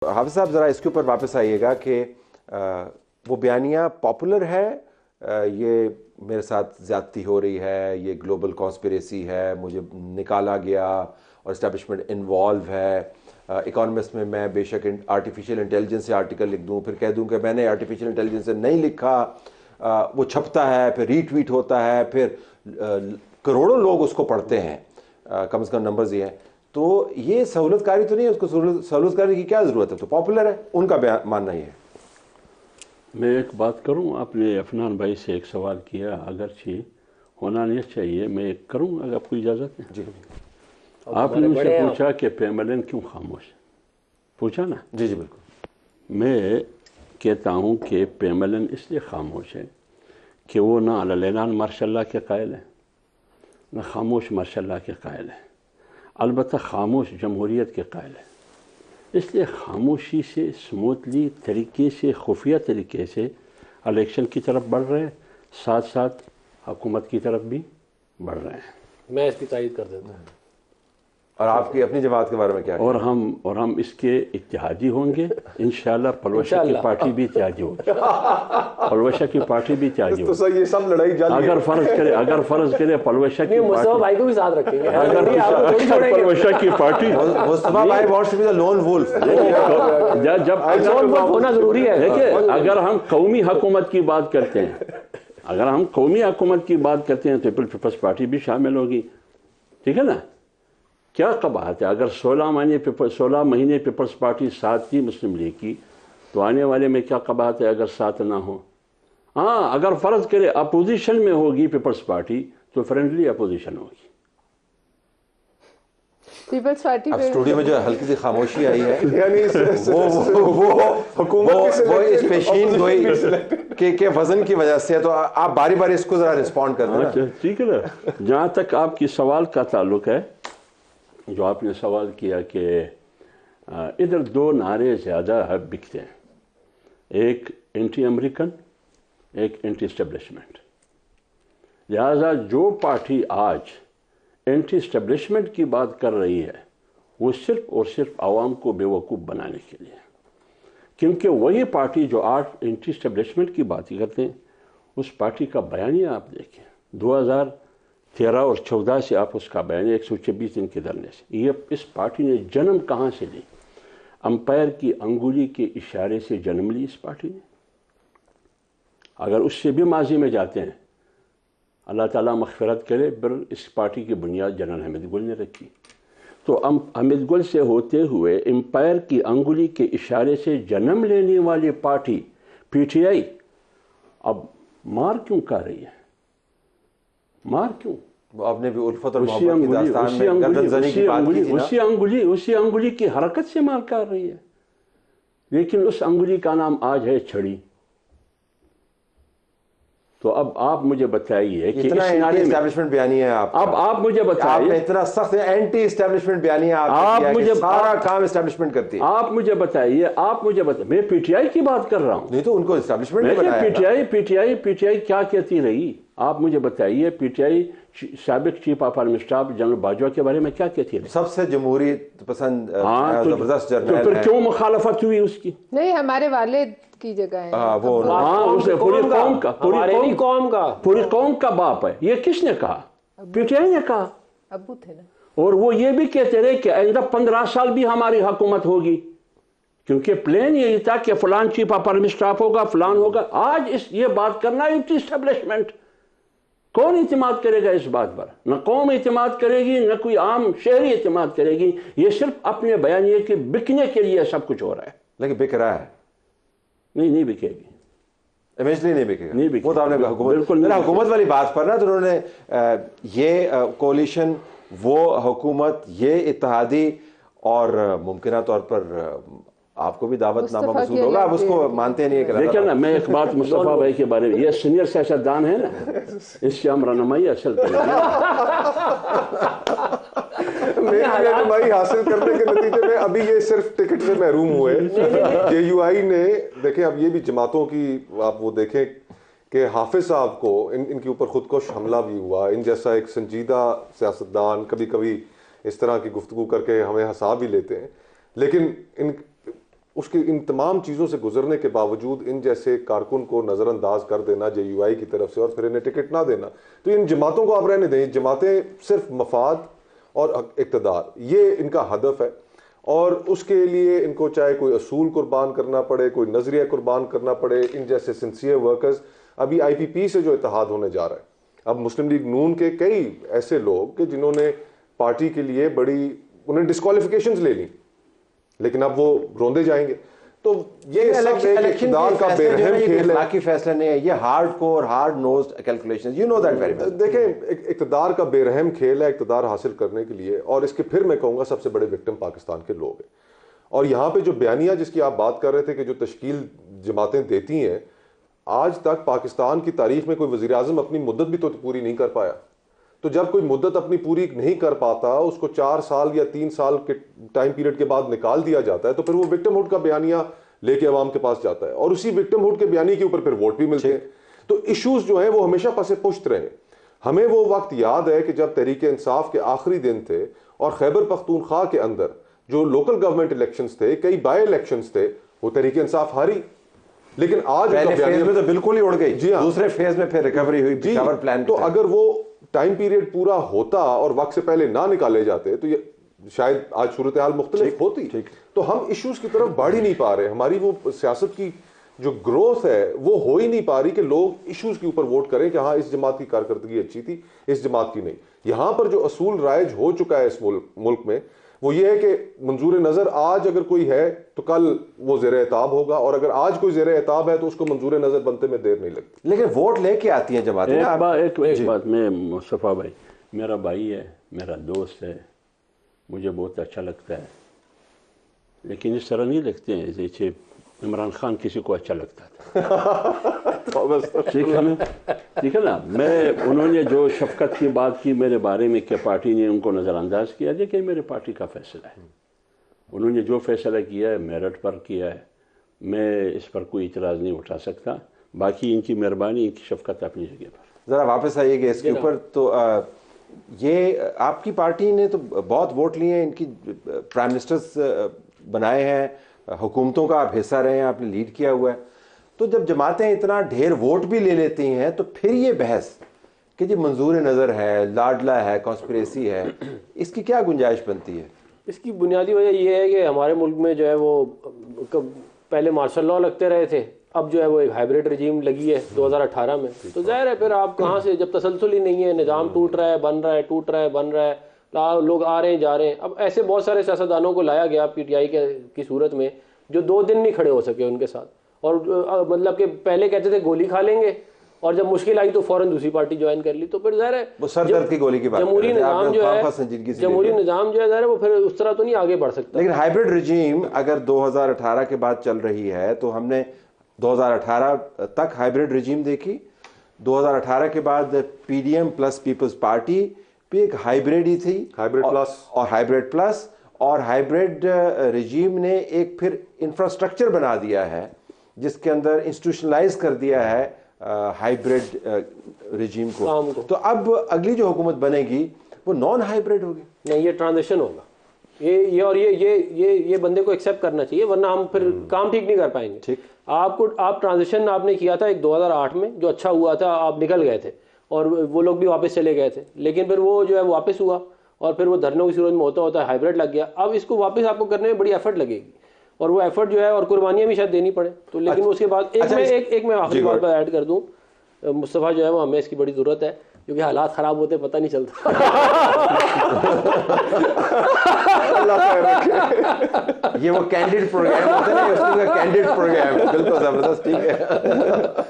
حافظ صاحب ذرا اس کے اوپر واپس آئیے گا کہ وہ بیانیہ پاپولر ہے، یہ میرے ساتھ زیادتی ہو رہی ہے، یہ گلوبل کانسپریسی ہے، مجھے نکالا گیا اور اسٹیبلشمنٹ انوالو ہے. اکانومسٹ میں میں بے شک آرٹیفیشیل انٹیلیجنس سے آرٹیکل لکھ دوں، پھر کہہ دوں کہ میں نے آرٹیفیشیل انٹیلیجنس سے نہیں لکھا، وہ چھپتا ہے، پھر ری ٹویٹ ہوتا ہے، پھر کروڑوں لوگ اس کو پڑھتے ہیں، کم از کم نمبرز یہ ہیں. تو یہ سہولت کاری تو نہیں ہے، اس کو سہولت کاری کی کیا ضرورت ہے؟ تو پاپولر ہے، ان کا ماننا یہ ہے. میں ایک بات کروں، آپ نے عفنان بھائی سے ایک سوال کیا، اگرچہ ہونا نہیں چاہیے، میں ایک کروں اگر آپ کو اجازت ہے. جی آپ نے مجھ سے پوچھا کہ پیملن کیوں خاموش ہے، پوچھا نا. جی جی بالکل. میں کہتا ہوں کہ پیملن اس لیے خاموش ہے کہ وہ نہ اعلان ماشاء اللہ کے قائل ہے، نہ خاموش ماشاء اللہ کے قائل ہے، البتہ خاموش جمہوریت کے قائل ہے. اس لیے خاموشی سے اسموتھلی طریقے سے، خفیہ طریقے سے الیکشن کی طرف بڑھ رہے ہیں، ساتھ ساتھ حکومت کی طرف بھی بڑھ رہے ہیں. میں اس کی تائید کر دیتا ہوں. اور آپ کی اپنی جماعت کے بارے میں کیا ہے؟ اور ہم اس کے اتحادی ہوں گے انشاءاللہ. پلوشہ کی پارٹی بھی اتحادی ہوگی، پلوشہ کی پارٹی بھی اتحادی ہوگی. تو یہ سب لڑائی جاری ہے. اگر فرض کرے پلوشہ کی مصطفیٰ بھائی کو بھی ساتھ رکھیں گے. اگر پلوشہ کی پارٹی مصطفیٰ بھائی wants to be the lone wolf. جب ہونا ضروری ہے. دیکھیں، اگر ہم قومی حکومت کی بات کرتے ہیں تو پیپلز پارٹی بھی شامل ہوگی. ٹھیک ہے نا؟ کیا قباحت ہے اگر 16 مہینے پیپلز پارٹی ساتھ تھی مسلم لیگ کی، تو آنے والے میں کیا قباحت ہے اگر ساتھ نہ ہو؟ ہاں، اگر فرض کرے اپوزیشن میں ہوگی پیپلز پارٹی تو فرینڈلی اپوزیشن ہوگی. پیپلز پارٹی اب اسٹوڈیو میں جو ہلکی سی خاموشی آئی ہے، یعنی وہ اس پیشین گوئی کے وزن کی وجہ سے، تو آپ باری باری اس کو ذرا رسپونڈ کر دیں. ٹھیک ہے نا. جہاں تک آپ کی سوال کا تعلق ہے، جو آپ نے سوال کیا کہ ادھر دو نعرے زیادہ بکتے ہیں، ایک اینٹی امریکن، ایک اینٹی اسٹیبلشمنٹ. لہذا جو پارٹی آج اینٹی اسٹیبلشمنٹ کی بات کر رہی ہے وہ صرف اور صرف عوام کو بیوقوف بنانے کے لیے، کیونکہ وہی پارٹی جو آج اینٹی اسٹیبلشمنٹ کی بات کرتے ہیں، اس پارٹی کا بیانیہ آپ دیکھیں 2013 اور 14 سے، آپ اس کا بیانیہ 126 دن کے دھرنے سے، یہ اس پارٹی نے جنم کہاں سے لی؟ امپائر کی انگلی کے اشارے سے جنم لی اس پارٹی نے. اگر اس سے بھی ماضی میں جاتے ہیں، اللہ تعالیٰ مغفرت کرے، پھر اس پارٹی کی بنیاد جنرل حامد گل نے رکھی. تو حامد گل سے ہوتے ہوئے امپائر کی انگلی کے اشارے سے جنم لینے والی پارٹی پی ٹی آئی اب مار کیوں کر رہی ہے؟ مار کیوں؟ آپ نے بھی الفت اور محبت کی داستان میں گردن زنی کی بات کی تھی نا. اسی انگلی کی حرکت سے مار کر رہی ہے، لیکن اس انگلی کا نام آج ہے چھڑی. تو اب آپ مجھے بتائیے کہ اتنا اینٹی اسٹیبلشمنٹ بیانیہ ہے آپ مجھے بتائیے، آپ نے اتنا سخت اینٹی اسٹیبلشمنٹ بیانیہ آپ نے کیا کہ سارا کام اسٹیبلشمنٹ کرتی ہے. آپ مجھے بتائیے، میں پی ٹی آئی کی بات کر رہا ہوں. نہیں تو ان کو اسٹیبلشمنٹ نے بنایا. پی ٹی آئی کیا کہتی رہی؟ آپ مجھے بتائیے، پی ٹی آئی سابق chief of army staff general Bajwa کے بارے میں کیا کہتی رہی؟ سب سے جمہوریت پسند زبردست تو جرنیل پھر کیوں مخالفت ہوئی اس کی؟ نہیں، ہمارے والد کی جگہ ہے. پوری قوم کا باپ ہے. یہ کس نے کہا؟ پی ٹی آئی نے کہا. ابو تھے نا. اور وہ یہ بھی کہتے رہے کہ آئندہ 15 سال بھی ہماری حکومت ہوگی، کیونکہ پلان یہی تھا کہ فلان چیف آف آرمی اسٹاف ہوگا، فلان ہوگا. آج یہ بات کرنا اینٹی اسٹیبلشمنٹ، کون اعتماد کرے گا اس بات پر؟ نہ قوم اعتماد کرے گی، نہ کوئی عام شہری اعتماد کرے گی. یہ صرف اپنے بیانیے کے بکنے کے لیے سب کچھ ہو رہا ہے. لیکن بک رہا ہے. نہیں بکے گی، ایونچولی نہیں بکے گا. نہیں بکے. وہ تو آپ نے حکومت والی بات پر نا، تو انہوں نے یہ کولیشن، وہ حکومت، یہ اتحادی، اور ممکنہ طور پر آپ کو بھی دعوت نامہ موصول ہوگا، آپ اس کو مانتے نہیں ہیں. دیکھیں نا، میں ایک بات مصطفیٰ بھائی کے بارے میں، یہ سینئر سیاستدان ہے نا، اس سے ہم رہنمائی حاصل کریں گے. رہنمائی حاصل کرنے کے نتیجے میں ابھی یہ صرف ٹکٹ سے محروم ہوئے. جے یو آئی نے، دیکھیں اب یہ بھی جماعتوں کی آپ وہ دیکھیں کہ حافظ صاحب کو ان کے اوپر خودکش حملہ بھی ہوا. ان جیسا ایک سنجیدہ سیاستدان کبھی کبھی اس طرح کی گفتگو کر کے ہمیں ہنسا بھی لیتے ہیں، لیکن اس کے ان تمام چیزوں سے گزرنے کے باوجود ان جیسے کارکن کو نظر انداز کر دینا JUI کی طرف سے اور پھر انہیں ٹکٹ نہ دینا، تو ان جماعتوں کو آپ رہنے دیں. جماعتیں صرف مفاد اور اقتدار، یہ ان کا ہدف ہے، اور اس کے لیے ان کو چاہے کوئی اصول قربان کرنا پڑے، کوئی نظریہ قربان کرنا پڑے. ان جیسے سنسیئر ورکرز، ابھی IPP سے جو اتحاد ہونے جا رہا ہے، اب مسلم لیگ نون کے کئی ایسے لوگ کہ جنہوں نے پارٹی کے لیے انہیں ڈسکوالیفیکیشنز لے لی، لیکن اب وہ روندے جائیں گے. تو یہ سب ایک اقتدار کا بے رحم کھیل ہے. اخلاقی فیصلہ نہیں ہے، یہ hardcore hard nosed calculation, you know that very well. دیکھیں اقتدار کا بے رحم کھیل ہے اقتدار حاصل کرنے کے لیے، اور اس کے پھر میں کہوں گا سب سے بڑے وکٹم پاکستان کے لوگ ہیں. اور یہاں پہ جو بیانیہ جس کی آپ بات کر رہے تھے کہ جو تشکیل جماعتیں دیتی ہیں، آج تک پاکستان کی تاریخ میں کوئی وزیر اعظم اپنی مدت بھی تو پوری نہیں کر پایا. تو جب کوئی مدت اپنی پوری نہیں کر پاتا، اس کو 4 سال یا 3 سال کے ٹائم پیریڈ کے بعد نکال دیا جاتا ہے، تو پھر وہ وکٹم ہوڈ کا بیانیہ لے کے عوام کے پاس جاتا ہے، اور اسی وکٹم ہوڈ کے بیانیے کے اوپر پھر ووٹ بھی ملتے ہیں. تو ایشوز جو ہیں وہ ہمیشہ پس پشت رہے. ہمیں وہ وقت یاد ہے کہ جب تحریک انصاف کے آخری دن تھے اور خیبر پختونخوا کے اندر جو لوکل گورنمنٹ الیکشنز تھے، کئی بائی الیکشنز تھے، وہ تحریک انصاف ہاری. لیکن آج پہلے فیز میں تو بالکل ہی اڑ گئی، جی ہاں، دوسرے فیز میں پھر ریکوری ہوئی پشاور پلان. تو اگر وہ ٹائم پیریڈ پورا ہوتا اور وقت سے پہلے نہ نکالے جاتے تو یہ شاید آج صورتحال مختلف ہوتی. تو ہم ایشوز کی طرف بڑھ ہی نہیں پا رہے. ہماری وہ سیاست کی جو گروتھ ہے وہ ہو ہی نہیں پا رہی کہ لوگ ایشوز کے اوپر ووٹ کریں کہ ہاں اس جماعت کی کارکردگی اچھی تھی، اس جماعت کی نہیں. یہاں پر جو اصول رائج ہو چکا ہے اس ملک میں وہ یہ ہے کہ منظور نظر آج اگر کوئی ہے تو کل وہ زیر اعتاب ہوگا، اور اگر آج کوئی زیر اعتاب ہے تو اس کو منظور نظر بنتے میں دیر نہیں لگتی. لیکن ووٹ لے کے آتی ہیں جماعتیں. ایک بات میں مصطفیٰ بھائی، میرا بھائی ہے، میرا دوست ہے، مجھے بہت اچھا لگتا ہے، لیکن اس طرح نہیں لگتے ہیں جیسے عمران خان کسی کو اچھا لگتا تھا. ٹھیک ہے نا. انہوں نے جو شفقت کی بات کی میرے بارے میں کہ پارٹی نے ان کو نظر انداز کیا، دیکھیں میرے پارٹی کا فیصلہ ہے، انہوں نے جو فیصلہ کیا ہے میرٹ پر کیا ہے، میں اس پر کوئی اعتراض نہیں اٹھا سکتا. باقی ان کی مہربانی، ان کی شفقت اپنی جگہ پر. ذرا واپس آئیے گا اس کے اوپر. تو یہ آپ کی پارٹی نے تو بہت ووٹ لیے ہیں، ان کی پرائم منسٹرز بنائے ہیں، حکومتوں کا آپ حصہ رہے ہیں، آپ نے لیڈ کیا ہوا ہے. تو جب جماعتیں اتنا ڈھیر ووٹ بھی لے لیتی ہیں تو پھر یہ بحث کہ جی منظور نظر ہے، لاڈلا ہے، کانسپریسی ہے، اس کی کیا گنجائش بنتی ہے؟ اس کی بنیادی وجہ یہ ہے کہ ہمارے ملک میں جو ہے وہ پہلے مارشل لاء لگتے رہے تھے، اب جو ہے وہ ایک ہائیبریڈ رجیم لگی ہے 2018 میں. تو ظاہر ہے پھر آپ کہاں سے، جب تسلسل ہی نہیں ہے، نظام ٹوٹ رہا ہے بن رہا ہے، ٹوٹ رہا ہے بن رہا ہے، لوگ آ رہے ہیں جا رہے ہیں. اب ایسے بہت سارے سیاستدانوں کو لایا گیا PTI کی صورت میں جو 2 دن نہیں کھڑے ہو سکے ان کے ساتھ، اور مطلب کہ پہلے کہتے تھے گولی کھا لیں گے، اور جب مشکل آئی تو فوراً دوسری پارٹی جوائن کر لی. تو پھر ظاہر ہے وہ سر درد کی گولی کی بات جمہوری نظام جو ہے ظاہر ہے وہ پھر اس طرح تو نہیں آگے بڑھ سکتا. لیکن ہائیبریڈ رجیم اگر 2018 کے بعد چل رہی ہے تو ہم نے 2018 تک ہائیبریڈ رجیم دیکھی. 2018 کے بعد PDM پلس پیپلز پارٹی بھی ایک ہائیبریڈ ہی تھی، ہائیبریڈ پلس اور ہائیبریڈ پلس، اور ہائیبریڈ رجیم نے ایک پھر انفراسٹرکچر بنا دیا ہے جس کے اندر انسٹیٹیوشنلائز کر دیا ہے ہائیبریڈ رجیم کو. تو اب اگلی جو حکومت بنے گی وہ نان ہائیبریڈ ہوگی. نہیں، یہ ٹرانزیشن ہوگا، یہ اور یہ بندے کو ایکسیپٹ کرنا چاہیے، ورنہ ہم پھر کام ٹھیک نہیں کر پائیں گے. ٹھیک، آپ ٹرانزیشن آپ نے کیا تھا ایک 2008 میں جو اچھا ہوا تھا، آپ نکل گئے تھے اور وہ لوگ بھی واپس چلے گئے تھے، لیکن پھر وہ جو ہے واپس ہوا اور پھر وہ دھرنوں کی صورت میں ہوتا ہائیبریڈ لگ گیا. اب اس کو واپس آپ کو کرنے میں بڑی ایفرٹ لگے گی، اور وہ ایفرٹ جو ہے اور قربانیاں بھی شاید دینی پڑے. تو لیکن اس کے بعد ایک میں آخری بات پر ایڈ کر دوں، مصطفیٰ جو ہے وہ ہمیں اس کی بڑی ضرورت ہے کیونکہ حالات خراب ہوتے پتہ نہیں چلتا. یہ وہ کینڈیڈ پروگرام ہوتا ہے نا، اس کا کینڈیڈ پروگرام بالکل زبردست. ٹھیک ہے.